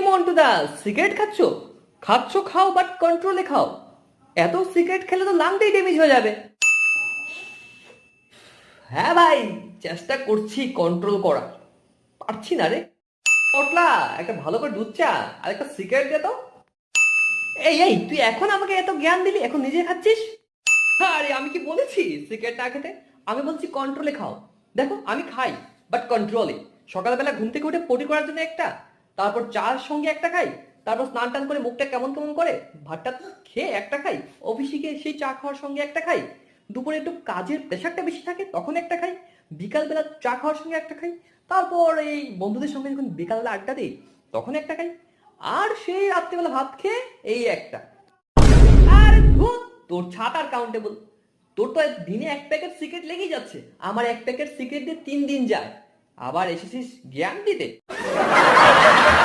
মন্টুদা, cigarette খাচ্ছ? খাচ্ছ খাও, বাট কন্ট্রোলে খাও। এত সিগারেট খেলে তো লাংটাই ড্যামেজ হয়ে যাবে। হ্যাঁ ভাই, চেষ্টা করছি কন্ট্রোল করা, পারছি না রে। পটলা, একটা ভালো করে দুধ চা আর একটা সিগারেট দে তো। এই এই, তুই এখন আমাকে এত জ্ঞান দিলি, এখন নিজে খাচ্ছিস? আরে আমি কি বলেছি সিগারেট না খেতে? আমি বলছি কন্ট্রোলে খাও। দেখো আমি খাই, বাট কন্ট্রোলে। সকালবেলা ঘুম থেকে উঠে পটি করার জন্য একটা, তারপর চার সঙ্গে একটা খাই, তারপর স্নান টান করে মুখটা কেমন কেমন করে ভাতটা খেয়ে একটা খাই, অফিসে গিয়ে সেই চা খাওয়ার সঙ্গে একটা খাই, দুপুরে একটু কাজের প্রেশারটা বেশি থাকে তখন একটা খাই, বিকালবেলা চা খাওয়ার সঙ্গে একটা খাই, তারপর এই বন্ধুদের সঙ্গে যখন বিকালবেলা আড্ডা দিই তখন একটা খাই, আর সেই রাত্রিবেলা ভাত খেয়ে এই একটা। আরে ধুর, তোর ছাতার কাউন্টেবল। তোর তো দিনে এক প্যাকেট সিগারেট লেগেই যাচ্ছে, আমার এক প্যাকেট সিগারেট দিয়ে 3 দিন যায়, আবার এসেছিস জ্ঞান দিতে।